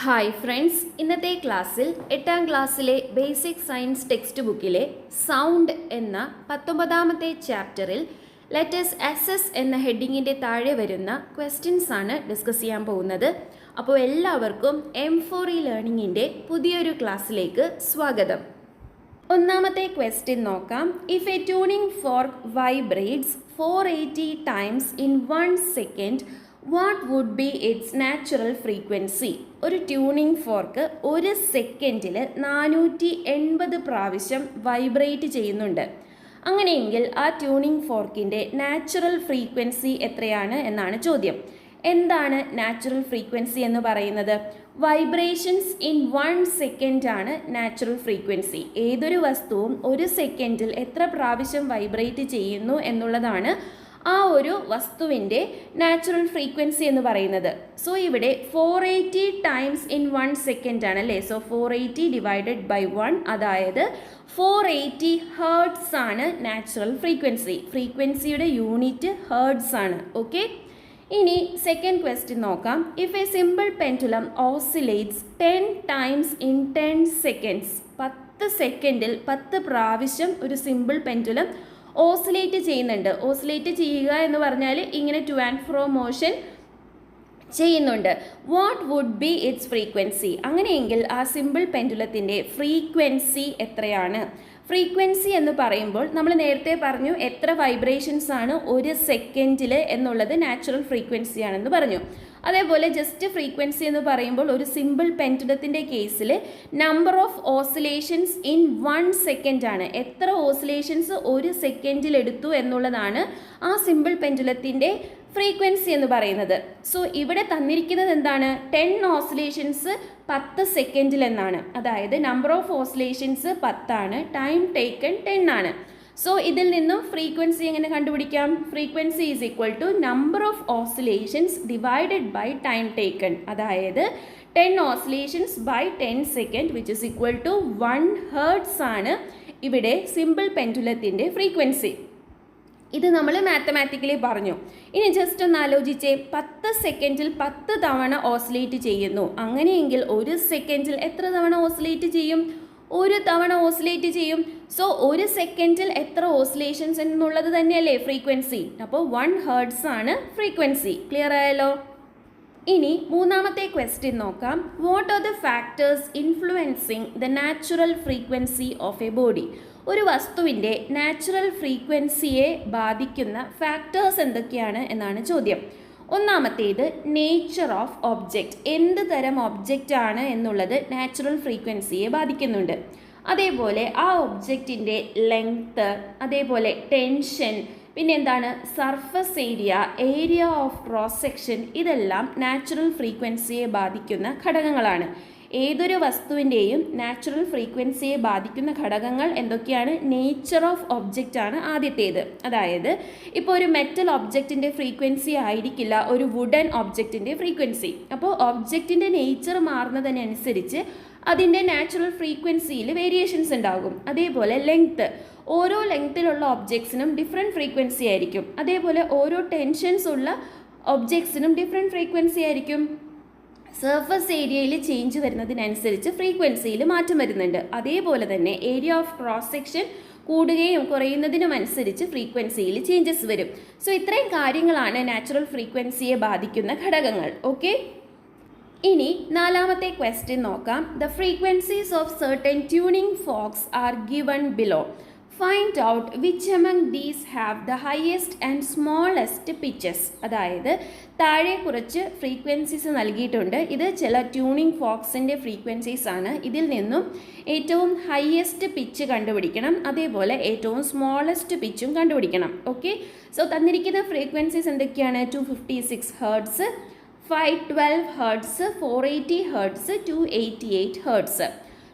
Hi friends, ഇന്നത്തെ ക്ലാസ്സിൽ 8ാം ക്ലാസ്സിലെ ബേസിക് സയൻസ് ടെക്സ്റ്റ് ബുക്കിലെ സൗണ്ട് എന്ന 19ാമത്തെ ചാപ്റ്ററിൽ ലെറ്റസ് അസസ് എന്ന ഹെഡിങ്ങിൻ്റെ താഴെ വരുന്ന ക്വസ്റ്റ്യൻസ് ആണ് ഡിസ്കസ് ചെയ്യാൻ പോകുന്നത്. അപ്പോൾ എല്ലാവർക്കും M4E ലേണിങ്ങിൻ്റെ പുതിയൊരു ക്ലാസ്സിലേക്ക് സ്വാഗതം. ഒന്നാമത്തെ ക്വസ്റ്റ്യൻ നോക്കാം. If a tuning fork vibrates 480 times in 1 second, what would be its natural frequency? ഒരു ട്യൂണിംഗ് ഫോർക്ക് ഒരു സെക്കൻഡിൽ 480 പ്രാവശ്യം വൈബ്രേറ്റ് ചെയ്യുന്നുണ്ട്. അങ്ങനെയെങ്കിൽ ആ ട്യൂണിംഗ് ഫോർക്കിൻ്റെ നാച്ചുറൽ ഫ്രീക്വൻസി എത്രയാണ് എന്നാണ് ചോദ്യം. എന്താണ് നാച്ചുറൽ ഫ്രീക്വൻസി എന്ന് പറയുന്നത്? വൈബ്രേഷൻസ് ഇൻ 1 സെക്കൻഡ് ആണ് നാച്ചുറൽ ഫ്രീക്വൻസി. ഏതൊരു വസ്തുവും ഒരു സെക്കൻഡിൽ എത്ര പ്രാവശ്യം വൈബ്രേറ്റ് ചെയ്യുന്നു എന്നുള്ളതാണ് ആ ഒരു വസ്തുവിൻ്റെ നാച്ചുറൽ ഫ്രീക്വൻസി എന്ന് പറയുന്നത്. സോ ഇവിടെ 480 ടൈംസ് ഇൻ 1 സെക്കൻഡ് ആണ് അല്ലേ. സോ 480 ഡിവൈഡഡ് ബൈ 1, അതായത് 480 ഹേർട്സ് ആണ് നാച്ചുറൽ ഫ്രീക്വൻസി. ഫ്രീക്വൻസിയുടെ യൂണിറ്റ് ഹേർട്സ് ആണ്. ഓക്കെ, ഇനി സെക്കൻഡ് ക്വസ്റ്റ്യൻ നോക്കാം. If a simple pendulum oscillates 10 times in 10 seconds, 10 സെക്കൻഡിൽ 10 പ്രാവശ്യം ഒരു സിമ്പിൾ പെൻഡുലം ഓസിലേറ്റ് ചെയ്യുന്നുണ്ട്. ഓസിലേറ്റ് ചെയ്യുക എന്ന് പറഞ്ഞാൽ ഇങ്ങനെ ടു ആൻഡ് ഫ്രോ മോഷൻ ചെയ്യുന്നുണ്ട്. What would be its frequency? അങ്ങനെയെങ്കിൽ ആ സിമ്പിൾ പെൻഡുലത്തിൻ്റെ ഫ്രീക്വൻസി എത്രയാണ്? ഫ്രീക്വൻസി എന്ന് പറയുമ്പോൾ നമ്മൾ നേരത്തെ പറഞ്ഞു എത്ര വൈബ്രേഷൻസ് ആണ് ഒരു സെക്കൻഡിൽ എന്നുള്ളത് നാച്ചുറൽ ഫ്രീക്വൻസി ആണെന്ന് പറഞ്ഞു. അതേപോലെ ജസ്റ്റ് ഫ്രീക്വൻസി എന്ന് പറയുമ്പോൾ ഒരു സിമ്പിൾ പെൻഡുലത്തിൻ്റെ കേസിൽ number of oscillations in 1 second ആണ്. എത്ര ഓസിലേഷൻസ് ഒരു സെക്കൻഡിൽ എടുത്തു എന്നുള്ളതാണ് ആ സിമ്പിൾ പെൻഡുലത്തിൻ്റെ ഫ്രീക്വൻസി എന്ന് പറയുന്നത്. സോ ഇവിടെ തന്നിരിക്കുന്നത് എന്താണ്? 10 ഓസിലേഷൻസ് 10 സെക്കൻഡിൽ എന്നാണ്. അതായത് നമ്പർ ഓഫ് ഓസിലേഷൻസ് 10 ആണ്, ടൈം ടേക്കൺ 10 ആണ്. സോ ഇതിൽ നിന്നും ഫ്രീക്വൻസി എങ്ങനെ കണ്ടുപിടിക്കാം? Frequency is equal to number of oscillations divided by time taken. അതായത് 10 oscillations by 10 second which is equal to 1 hertz ആണ് ഇവിടെ സിമ്പിൾ പെൻഡുലത്തിൻ്റെ ഫ്രീക്വൻസി. ഇത് നമ്മൾ മാത്തമാറ്റിക്കലി പറഞ്ഞു. ഇനി ജസ്റ്റ് ഒന്ന് ആലോചിച്ചേ, 10 സെക്കൻഡിൽ 10 തവണ ഓസിലേറ്റ് ചെയ്യുന്നു. അങ്ങനെയെങ്കിൽ ഒരു സെക്കൻഡിൽ എത്ര തവണ ഓസിലേറ്റ് ചെയ്യും? ഒരു തവണ ഓസിലേറ്റ് ചെയ്യും. സോ ഒരു സെക്കൻഡിൽ എത്ര ഓസിലേഷൻസ് എന്നുള്ളത് തന്നെയല്ലേ ഫ്രീക്വൻസി. അപ്പോൾ 1 ഹേർട്സ് ആണ് ഫ്രീക്വൻസി. ക്ലിയർ ആയല്ലോ? ഇനി മൂന്നാമത്തെ ക്വസ്റ്റ്യൻ നോക്കാം. What are the factors influencing the natural frequency of A body? ഒരു വസ്തുവിൻ്റെ നാച്ചുറൽ ഫ്രീക്വൻസിയെ ബാധിക്കുന്ന ഫാക്ടേഴ്സ് എന്തൊക്കെയാണ് എന്നാണ് ചോദ്യം. ഒന്നാമത്തേത് നേച്ചർ ഓഫ് ഒബ്ജക്റ്റ്. എന്ത് തരം ഒബ്ജക്റ്റ് ആണ് എന്നുള്ളത് നാച്ചുറൽ ഫ്രീക്വൻസിയെ ബാധിക്കുന്നുണ്ട്. അതേപോലെ ആ ഒബ്ജക്റ്റിൻ്റെ ലെങ്ത്ത്, അതേപോലെ ടെൻഷൻ, പിന്നെ എന്താണ് surface area, area of cross section, ഇതെല്ലാം നാച്ചുറൽ ഫ്രീക്വൻസിയെ ബാധിക്കുന്ന ഘടകങ്ങളാണ്. ഏതൊരു വസ്തുവിൻ്റെയും നാച്ചുറൽ ഫ്രീക്വൻസിയെ ബാധിക്കുന്ന ഘടകങ്ങൾ എന്തൊക്കെയാണ്? നേച്ചർ ഓഫ് ഒബ്ജക്റ്റ് ആണ് ആദ്യത്തേത്. അതായത് ഇപ്പോൾ ഒരു മെറ്റൽ ഒബ്ജക്റ്റിൻ്റെ ഫ്രീക്വൻസി ആയിരിക്കില്ല ഒരു വുഡൻ ഒബ്ജക്റ്റിൻ്റെ ഫ്രീക്വൻസി. അപ്പോൾ ഒബ്ജക്റ്റിൻ്റെ നേച്ചർ മാറുന്നതിനനുസരിച്ച് അതിൻ്റെ നാച്ചുറൽ ഫ്രീക്വൻസിയിൽ വേരിയേഷൻസ് ഉണ്ടാകും. അതേപോലെ ലെങ്ത്ത്, ഓരോ ലെങ്ത്തിലുള്ള ഒബ്ജക്ട്സിനും ഡിഫറെൻറ്റ് ഫ്രീക്വൻസി ആയിരിക്കും. അതേപോലെ ഓരോ ടെൻഷൻസ് ഉള്ള ഒബ്ജക്ട്സിനും ഡിഫറെൻറ്റ് ഫ്രീക്വൻസി ആയിരിക്കും. സർഫസ് ഏരിയയിൽ ചേഞ്ച് വരുന്നതിനനുസരിച്ച് ഫ്രീക്വൻസിയിൽ മാറ്റം വരുന്നുണ്ട്. അതേപോലെ തന്നെ ഏരിയ ഓഫ് ക്രോസ് സെക്ഷൻ കൂടുകയും കുറയുന്നതിനും അനുസരിച്ച് ഫ്രീക്വൻസിയിൽ ചേഞ്ചസ് വരും. സോ ഇത്രയും കാര്യങ്ങളാണ് നാച്ചുറൽ ഫ്രീക്വൻസിയെ ബാധിക്കുന്ന ഘടകങ്ങൾ. ഓക്കെ, ഇനി നാലാമത്തെ ക്വസ്റ്റ്യൻ നോക്കാം. The frequencies of certain tuning forks are given below. Find out which among these have the highest and smallest pitches. അതായത് താഴെ കുറച്ച് ഫ്രീക്വൻസീസ് നൽകിയിട്ടുണ്ട്. ഇത് ചില ട്യൂണിംഗ് ഫോക്സിൻ്റെ ഫ്രീക്വൻസീസ് ആണ്. ഇതിൽ നിന്നും ഏറ്റവും ഹയസ്റ്റ് പിച്ച് കണ്ടുപിടിക്കണം, അതേപോലെ ഏറ്റവും സ്മോളസ്റ്റ് പിച്ചും കണ്ടുപിടിക്കണം. ഓക്കെ, സോ തന്നിരിക്കുന്ന ഫ്രീക്വൻസീസ് എന്തൊക്കെയാണ്? 256 hertz, 512 hertz, 480 hertz, 288 hertz.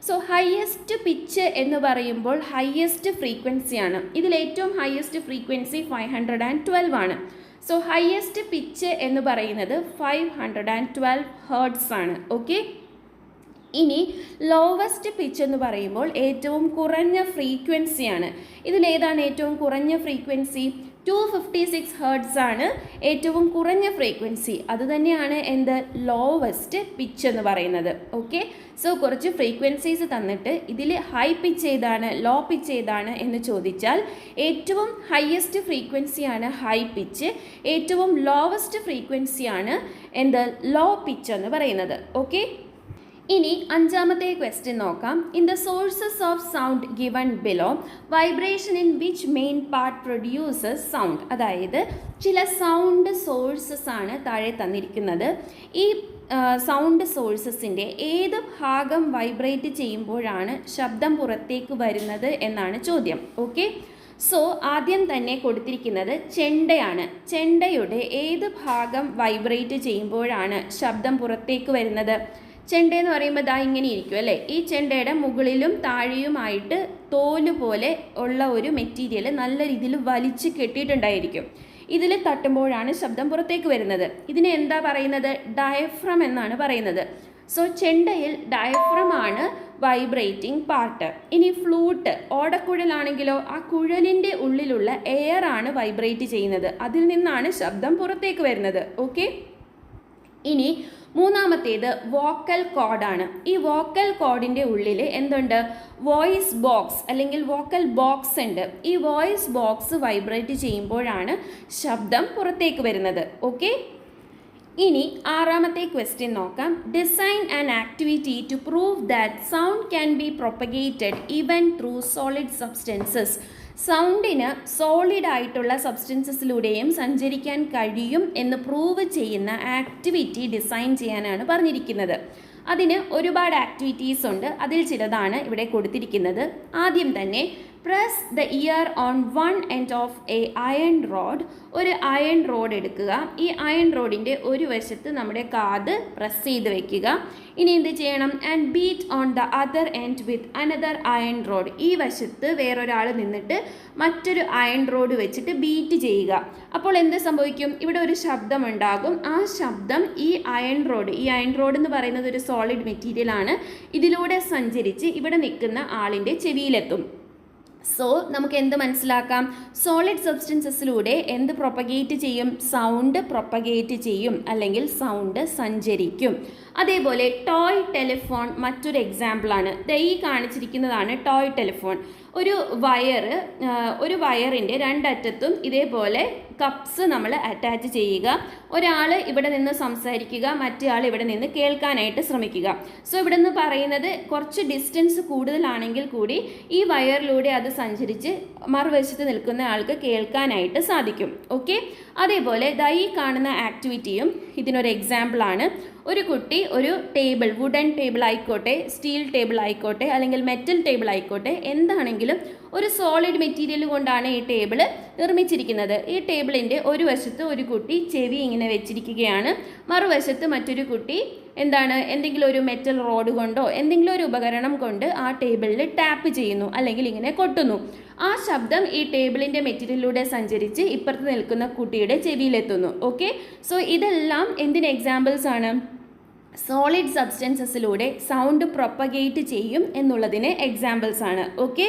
So highest pitch എന്ന് പറയുമ്പോൾ ഹയസ്റ്റ് ഫ്രീക്വൻസിയാണ്. ഇതിൽ ഏറ്റവും ഹയസ്റ്റ് ഫ്രീക്വൻസി 512 ആണ്. സോ ഹയസ്റ്റ് പിച്ച് എന്ന് പറയുന്നത് 512 ഹേർട്സ് ആണ്. ഓക്കെ, ഇനി ലോവസ്റ്റ് പിച്ച് എന്ന് പറയുമ്പോൾ ഏറ്റവും കുറഞ്ഞ ഫ്രീക്വൻസിയാണ്. ഇതിലേതാണ് ഏറ്റവും കുറഞ്ഞ ഫ്രീക്വൻസി? 256 ഹെർട്സ് ആണ് ഏറ്റവും കുറഞ്ഞ ഫ്രീക്വൻസി. അത് തന്നെയാണ് എന്ത് ലോവസ്റ്റ് പിച്ച് എന്ന് പറയുന്നത്. ഓക്കെ, സോ കുറച്ച് ഫ്രീക്വൻസീസ് തന്നിട്ട് ഇതിൽ ഹൈ പിച്ച് ഏതാണ് ലോ പിച്ച് ഏതാണ് എന്ന് ചോദിച്ചാൽ ഏറ്റവും ഹയസ്റ്റ് ഫ്രീക്വൻസിയാണ് ഹൈ പിച്ച്, ഏറ്റവും ലോവസ്റ്റ് ഫ്രീക്വൻസിയാണ് എന്ത് ലോ പിച്ച് എന്ന് പറയുന്നത്. ഓക്കെ, ഇനി അഞ്ചാമത്തെ ക്വസ്റ്റ്യൻ നോക്കാം. In the sources of sound given below vibration in which main part produces sound. അതായത് ചില സൗണ്ട് സോഴ്സസ് ആണ് താഴെ തന്നിരിക്കുന്നത്. ഈ സൗണ്ട് സോഴ്സസിൻ്റെ ഏത് ഭാഗം വൈബ്രേറ്റ് ചെയ്യുമ്പോഴാണ് ശബ്ദം പുറത്തേക്ക് വരുന്നത് എന്നാണ് ചോദ്യം. ഓക്കെ, സോ ആദ്യം തന്നെ കൊടുത്തിരിക്കുന്നത് ചെണ്ടയാണ്. ചെണ്ടയുടെ ഏത് ഭാഗം വൈബ്രേറ്റ് ചെയ്യുമ്പോഴാണ് ശബ്ദം പുറത്തേക്ക് വരുന്നത്? ചെണ്ട എന്ന് പറയുമ്പോൾ ദാ ഇങ്ങനെ ഇരിക്കും അല്ലേ. ഈ ചെണ്ടയുടെ മുകളിലും താഴെയുമായിട്ട് തോല് പോലെ ഉള്ള ഒരു മെറ്റീരിയൽ നല്ല രീതിയിൽ വലിച്ച് കെട്ടിയിട്ടുണ്ടായിരിക്കും. ഇതിൽ തട്ടുമ്പോഴാണ് ശബ്ദം പുറത്തേക്ക് വരുന്നത്. ഇതിനെ എന്താ പറയുന്നത്? ഡയഫ്രം എന്നാണ് പറയുന്നത്. സോ ചെണ്ടയിൽ ഡയഫ്രം ആണ് വൈബ്രേറ്റിംഗ് പാർട്ട്. ഇനി ഫ്ലൂട്ട്, ഓടക്കുഴലാണെങ്കിലോ ആ കുഴലിൻ്റെ ഉള്ളിലുള്ള എയർ ആണ് വൈബ്രേറ്റ് ചെയ്യുന്നത്. അതിൽ നിന്നാണ് ശബ്ദം പുറത്തേക്ക് വരുന്നത്. ഓക്കെ, ഇനി മൂന്നാമത്തേത് വോക്കൽ കോഡാണ്. ഈ വോക്കൽ കോഡിൻ്റെ ഉള്ളിൽ എന്തുണ്ട്? വോയിസ് ബോക്സ് അല്ലെങ്കിൽ വോക്കൽ ബോക്സ് ഉണ്ട്. ഈ വോയിസ് ബോക്സ് വൈബ്രേറ്റ് ചെയ്യുമ്പോഴാണ് ശബ്ദം പുറത്തേക്ക് വരുന്നത്. ഓക്കെ, ഇനി ആറാമത്തെ ക്വസ്റ്റ്യൻ നോക്കാം. Design an activity to prove that sound can be propagated even through solid substances. സൗണ്ടിന് സോളിഡ് ആയിട്ടുള്ള സബ്സ്റ്റൻസസിലൂടെയും സഞ്ചരിക്കാൻ കഴിയും എന്ന് പ്രൂവ് ചെയ്യുന്ന ആക്ടിവിറ്റി ഡിസൈൻ ചെയ്യാനാണ് പറഞ്ഞിരിക്കുന്നത്. അതിന് ഒരുപാട് ആക്ടിവിറ്റീസ് ഉണ്ട്. അതിൽ ചിലതാണ് ഇവിടെ കൊടുത്തിരിക്കുന്നത്. ആദ്യം തന്നെ press the year on one end of A iron road. ഒരു അയൺ റോഡ് എടുക്കുക. ഈ അയൺ റോഡിൻ്റെ ഒരു വശത്ത് നമ്മുടെ കാത് പ്രസ് ചെയ്ത് വെക്കുക. ഇനി എന്ത് ചെയ്യണം? And beat on the other end with another iron road. ഈ വശത്ത് വേറൊരാൾ നിന്നിട്ട് മറ്റൊരു അയൺ റോഡ് വെച്ചിട്ട് ബീറ്റ് ചെയ്യുക. അപ്പോൾ എന്ത് സംഭവിക്കും? ഇവിടെ ഒരു ശബ്ദം ഉണ്ടാകും. ആ ശബ്ദം ഈ അയൺ റോഡ് എന്ന് പറയുന്നത് ഒരു സോളിഡ് മെറ്റീരിയൽ ആണ്. ഇതിലൂടെ സഞ്ചരിച്ച് ഇവിടെ നിൽക്കുന്ന ആളിൻ്റെ ചെവിയിലെത്തും. സോ നമുക്ക് എന്ത് മനസ്സിലാക്കാം? സോളിഡ് സബ്സ്റ്റൻസസിലൂടെ എന്ത് പ്രൊപ്പഗേറ്റ് ചെയ്യും? സൗണ്ട് പ്രൊപ്പഗേറ്റ് ചെയ്യും, അല്ലെങ്കിൽ സൗണ്ട് സഞ്ചരിക്കും. അതേപോലെ ടോയ് ടെലിഫോൺ മറ്റൊരു എക്സാമ്പിളാണ്. ഈ കാണിച്ചിരിക്കുന്നതാണ് ടോയ് ടെലിഫോൺ. ഒരു വയറിൻ്റെ രണ്ടറ്റത്തും ഇതേപോലെ കപ്സ് നമ്മൾ അറ്റാച്ച് ചെയ്യുക. ഒരാൾ ഇവിടെ നിന്ന് സംസാരിക്കുക, മറ്റേ ആൾ ഇവിടെ നിന്ന് കേൾക്കാനായിട്ട് ശ്രമിക്കുക. സോ ഇവിടെ നിന്ന് പറയുന്നത് കുറച്ച് ഡിസ്റ്റൻസ് കൂടുതലാണെങ്കിൽ കൂടി ഈ വയറിലൂടെ അത് സഞ്ചരിച്ച് മറുവശത്ത് നിൽക്കുന്ന ആൾക്ക് കേൾക്കാനായിട്ട് സാധിക്കും. ഓക്കെ, അതേപോലെ ഈ കാണുന്ന ആക്ടിവിറ്റിയും ഇതിനൊരു എക്സാമ്പിളാണ്. ഒരു കുട്ടി ഒരു ടേബിൾ, വുഡൻ ടേബിൾ ആയിക്കോട്ടെ, സ്റ്റീൽ ടേബിൾ ആയിക്കോട്ടെ, അല്ലെങ്കിൽ മെറ്റൽ ടേബിൾ ആയിക്കോട്ടെ, എന്താണെങ്കിലും ഒരു സോളിഡ് മെറ്റീരിയൽ കൊണ്ടാണ് ഈ ടേബിൾ നിർമ്മിച്ചിരിക്കുന്നത്. ഈ ടേബിളിൻ്റെ ഒരു വശത്ത് ഒരു കുട്ടി ചെവി ഇങ്ങനെ വെച്ചിരിക്കുകയാണ്, മറുവശത്ത് മറ്റൊരു കുട്ടി എന്തെങ്കിലും ഒരു മെറ്റൽ റോഡ് കൊണ്ടോ എന്തെങ്കിലും ഒരു ഉപകരണം കൊണ്ട് ആ ടേബിളിൽ ടാപ്പ് ചെയ്യുന്നു, അല്ലെങ്കിൽ ഇങ്ങനെ കൊട്ടുന്നു. ആ ശബ്ദം ഈ ടേബിളിൻ്റെ മെറ്റീരിയലിലൂടെ സഞ്ചരിച്ച് ഇപ്പുറത്ത് നിൽക്കുന്ന കുട്ടിയുടെ ചെവിയിലെത്തുന്നു. ഓക്കെ, സോ ഇതെല്ലാം എന്തിന് എക്സാമ്പിൾസ് ആണ്? സോളിഡ് സബ്സ്റ്റൻസസിലൂടെ സൗണ്ട് പ്രൊപ്പഗേറ്റ് ചെയ്യും എന്നുള്ളതിന് എക്സാമ്പിൾസ് ആണ്. ഓക്കെ,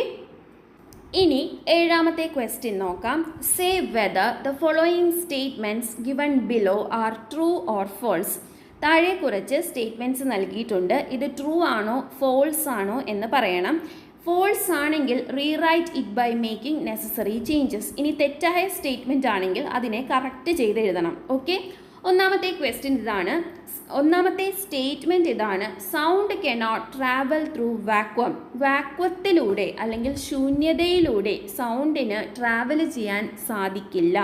ഇനി ഏഴാമത്തെ ക്വസ്റ്റ്യൻ നോക്കാം. Say whether the following statements given below are true or false. താഴെ കുറച്ച് സ്റ്റേറ്റ്മെൻറ്റ്സ് നൽകിയിട്ടുണ്ട്. ഇത് ട്രൂ ആണോ ഫോൾസ് ആണോ എന്ന് പറയണം. ഫോൾസ് ആണെങ്കിൽ rewrite it by making necessary changes. ഇനി തെറ്റായ സ്റ്റേറ്റ്മെൻറ്റ് ആണെങ്കിൽ അതിനെ കറക്റ്റ് ചെയ്ത് എഴുതണം. ഓക്കെ, ഒന്നാമത്തെ ക്വസ്റ്റ്യൻ ഇതാണ്. ഒന്നാമത്തെ സ്റ്റേറ്റ്മെൻറ്റ് ഇതാണ്. Sound cannot travel through vacuum. വാക്വത്തിലൂടെ അല്ലെങ്കിൽ ശൂന്യതയിലൂടെ സൗണ്ടിന് ട്രാവൽ ചെയ്യാൻ സാധിക്കില്ല.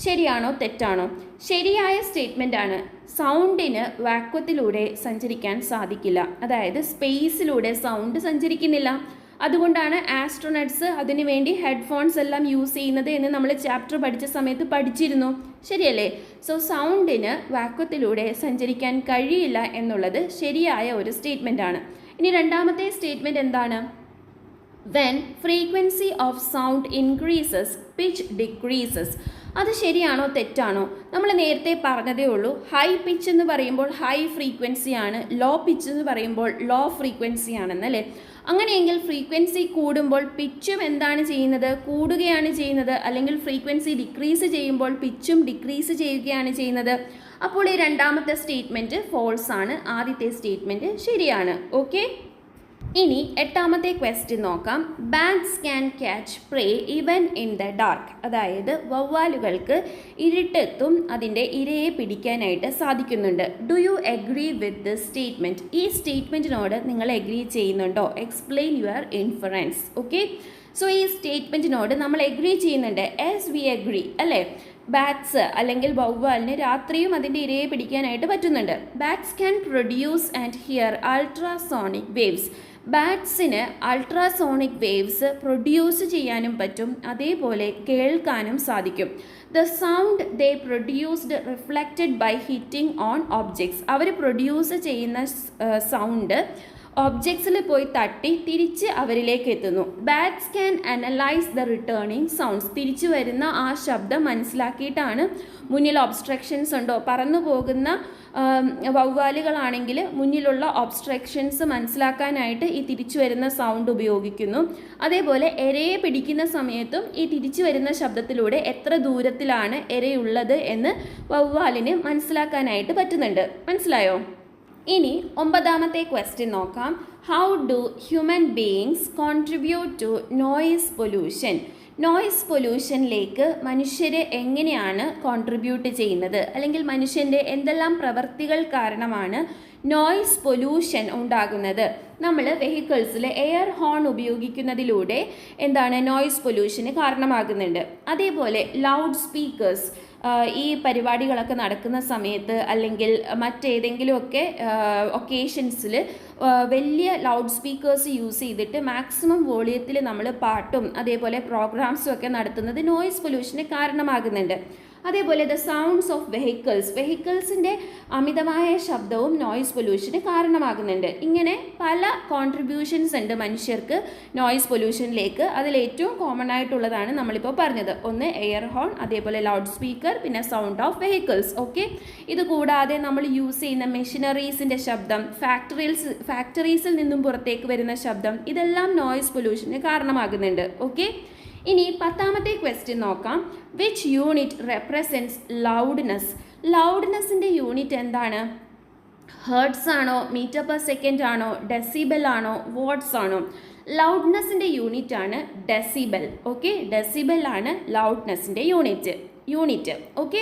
ശരിയാണോ തെറ്റാണോ? ശരിയായ സ്റ്റേറ്റ്മെൻ്റ് ആണ്. സൗണ്ടിന് വാക്വത്തിലൂടെ സഞ്ചരിക്കാൻ സാധിക്കില്ല. അതായത് സ്പേസിലൂടെ സൗണ്ട് സഞ്ചരിക്കുന്നില്ല. അതുകൊണ്ടാണ് ആസ്ട്രോനട്സ് അതിനു വേണ്ടി ഹെഡ്ഫോൺസ് എല്ലാം യൂസ് ചെയ്യുന്നത് എന്ന് നമ്മൾ ചാപ്റ്റർ പഠിച്ച സമയത്ത് പഠിച്ചിരുന്നു. ശരിയല്ലേ? സോ സൗണ്ടിന് വാക്വത്തിലൂടെ സഞ്ചരിക്കാൻ കഴിയില്ല എന്നുള്ളത് ശരിയായ ഒരു സ്റ്റേറ്റ്മെൻ്റ് ആണ്. ഇനി രണ്ടാമത്തെ സ്റ്റേറ്റ്മെൻറ്റ് എന്താണ്? When frequency of sound increases, pitch decreases. അത് ശരിയാണോ തെറ്റാണോ? നമ്മൾ നേരത്തെ പറഞ്ഞതേ ഉള്ളൂ, ഹൈ പിച്ച് എന്ന് പറയുമ്പോൾ ഹൈ ഫ്രീക്വൻസി ആണ്, ലോ പിച്ച് എന്ന് പറയുമ്പോൾ ലോ ഫ്രീക്വൻസി ആണെന്നല്ലേ. അങ്ങനെയെങ്കിൽ ഫ്രീക്വൻസി കൂടുമ്പോൾ പിച്ചും എന്താണ് ചെയ്യുന്നത്? കൂടുകയാണ് ചെയ്യുന്നത്. അല്ലെങ്കിൽ ഫ്രീക്വൻസി ഡിക്രീസ് ചെയ്യുമ്പോൾ പിച്ചും ഡിക്രീസ് ചെയ്യുകയാണ് ചെയ്യുന്നത്. അപ്പോൾ ഈ രണ്ടാമത്തെ സ്റ്റേറ്റ്മെൻറ്റ് ഫോൾസ് ആണ്, ആദ്യത്തെ സ്റ്റേറ്റ്മെൻറ്റ് ശരിയാണ്. ഓക്കെ, ഇനി എട്ടാമത്തെ ക്വസ്റ്റ്യൻ നോക്കാം. Bats can catch prey even in the dark. അതായത് വവ്വാലുകൾക്ക് ഇരുട്ടത്തും അതിൻ്റെ ഇരയെ പിടിക്കാനായിട്ട് സാധിക്കുന്നുണ്ട്. Do you agree with this statement? ഈ സ്റ്റേറ്റ്മെൻറ്റിനോട് നിങ്ങൾ എഗ്രി ചെയ്യുന്നുണ്ടോ? Explain your inference. Okay, so ഈ സ്റ്റേറ്റ്മെൻറ്റിനോട് നമ്മൾ എഗ്രി ചെയ്യുന്നുണ്ട്. എസ് വി എഗ്രി അല്ലേ. ബാറ്റ്സ് അല്ലെങ്കിൽ വവ്വാലിന് രാത്രിയും അതിൻ്റെ ഇരയെ പിടിക്കാനായിട്ട് പറ്റുന്നുണ്ട്. Bats can produce and hear ultrasonic waves. ബാറ്റ്സിന് അൾട്രാസോണിക് വേവ്സ് പ്രൊഡ്യൂസ് ചെയ്യാനും പറ്റും, അതേപോലെ കേൾക്കാനും സാധിക്കും. The sound they produced reflected by hitting on objects. അവർ പ്രൊഡ്യൂസ് ചെയ്യുന്ന സൗണ്ട് ഒബ്ജക്ട്സിൽ പോയി തട്ടി തിരിച്ച് അവരിലേക്ക് എത്തുന്നു. Bats can analyse the returning sounds. തിരിച്ചു വരുന്ന ആ ശബ്ദം മനസ്സിലാക്കിയിട്ടാണ്, മുന്നിൽ ഒബ്സ്ട്രക്ഷൻസ് ഉണ്ടോ, പറന്നു പോകുന്ന വവ്വാലുകളാണെങ്കിൽ മുന്നിലുള്ള ഒബ്സ്ട്രക്ഷൻസ് മനസ്സിലാക്കാനായിട്ട് ഈ തിരിച്ചു വരുന്ന സൗണ്ട് ഉപയോഗിക്കുന്നു. അതേപോലെ ഇരയെ പിടിക്കുന്ന സമയത്തും ഈ തിരിച്ചു വരുന്ന ശബ്ദത്തിലൂടെ എത്ര ദൂരത്തിലാണ് ഇരയുള്ളത് എന്ന് വവ്വാലിന് മനസ്സിലാക്കാനായിട്ട് പറ്റുന്നുണ്ട്. മനസ്സിലായോ? ഇനി ഒമ്പതാമത്തെ ക്വസ്റ്റ്യൻ നോക്കാം. How do human beings contribute to noise pollution? Noise പൊല്യൂഷനിലേക്ക് മനുഷ്യർ എങ്ങനെയാണ് കോൺട്രിബ്യൂട്ട് ചെയ്യുന്നത്, അല്ലെങ്കിൽ മനുഷ്യൻ്റെ എന്തെല്ലാം പ്രവർത്തികൾ കാരണമാണ് നോയിസ് പൊല്യൂഷൻ ഉണ്ടാകുന്നത്? നമ്മൾ വെഹിക്കിൾസിൽ എയർ ഹോൺ ഉപയോഗിക്കുന്നതിലൂടെ എന്താണ് നോയിസ് പൊല്യൂഷന് കാരണമാകുന്നുണ്ട്. അതേപോലെ ലൗഡ് സ്പീക്കേഴ്സ്, ഈ പരിപാടികളൊക്കെ നടക്കുന്ന സമയത്ത് അല്ലെങ്കിൽ മറ്റേതെങ്കിലുമൊക്കെ ഒക്കേഷൻസിൽ വലിയ ലൗഡ് സ്പീക്കേഴ്സ് യൂസ് ചെയ്തിട്ട് മാക്സിമം വോളിയത്തിൽ നമ്മൾ പാട്ടും അതേപോലെ പ്രോഗ്രാംസും ഒക്കെ നടത്തുന്നത് നോയിസ് പൊല്യൂഷന് കാരണമാകുന്നുണ്ട്. അതേപോലെ ദ സൗണ്ട്സ് ഓഫ് വെഹിക്കിൾസിൻ്റെ അമിതമായ ശബ്ദവും നോയിസ് പൊല്യൂഷന് കാരണമാകുന്നുണ്ട്. ഇങ്ങനെ പല കോൺട്രിബ്യൂഷൻസ് ഉണ്ട് മനുഷ്യർക്ക് നോയിസ് പൊല്യൂഷനിലേക്ക്. അതിൽ ഏറ്റവും കോമൺ ആയിട്ടുള്ളതാണ് നമ്മളിപ്പോൾ പറഞ്ഞത്. ഒന്ന് എയർ ഹോൺ, അതേപോലെ ലൗഡ് സ്പീക്കർ, പിന്നെ സൗണ്ട് ഓഫ് വെഹിക്കിൾസ്. ഓക്കെ, ഇത് കൂടാതെ നമ്മൾ യൂസ് ചെയ്യുന്ന മെഷീനറീസിൻ്റെ ശബ്ദം, ഫാക്ടറീസിൽ നിന്നും പുറത്തേക്ക് വരുന്ന ശബ്ദം, ഇതെല്ലാം നോയിസ് പൊല്യൂഷന് കാരണമാകുന്നുണ്ട്. ഓക്കെ, ഇനി പത്താമത്തെ ക്വസ്റ്റ്യൻ നോക്കാം. Which unit represents loudness? ലൗഡ്നെസ്സിൻ്റെ യൂണിറ്റ് എന്താണ്? ഹെർട്സ് ആണോ, മീറ്റർ പെർ സെക്കൻഡ് ആണോ, ഡെസിബൽ ആണോ, വാട്ട്സ് ആണോ? ലൗഡ്നെസ്സിൻ്റെ യൂണിറ്റ് ആണ് ഡെസിബൽ. ഓക്കെ, ഡെസിബൽ ആണ് ലൗഡ്നെസ്സിൻ്റെ യൂണിറ്റ്. ഓക്കെ,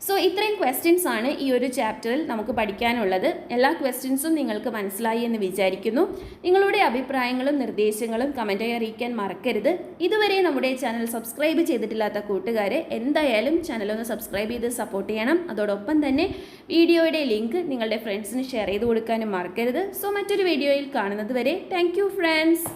സോ ഇത്രയും ക്വസ്റ്റ്യൻസ് ആണ് ഈ ഒരു ചാപ്റ്ററിൽ നമുക്ക് പഠിക്കാനുള്ളത്. എല്ലാ ക്വസ്റ്റ്യൻസും നിങ്ങൾക്ക് മനസ്സിലായി എന്ന് വിചാരിക്കുന്നു. നിങ്ങളുടെ അഭിപ്രായങ്ങളും നിർദ്ദേശങ്ങളും കമൻറ്റായി അറിയിക്കാൻ മറക്കരുത്. ഇതുവരെ നമ്മുടെ ചാനൽ സബ്സ്ക്രൈബ് ചെയ്തിട്ടില്ലാത്ത കൂട്ടുകാരെ എന്തായാലും ചാനലൊന്ന് സബ്സ്ക്രൈബ് ചെയ്ത് സപ്പോർട്ട് ചെയ്യണം. അതോടൊപ്പം തന്നെ വീഡിയോയുടെ ലിങ്ക് നിങ്ങളുടെ ഫ്രണ്ട്സിന് ഷെയർ ചെയ്ത് കൊടുക്കാനും മറക്കരുത്. സോ മറ്റൊരു വീഡിയോയിൽ കാണുന്നത് വരെ താങ്ക് യു ഫ്രണ്ട്സ്.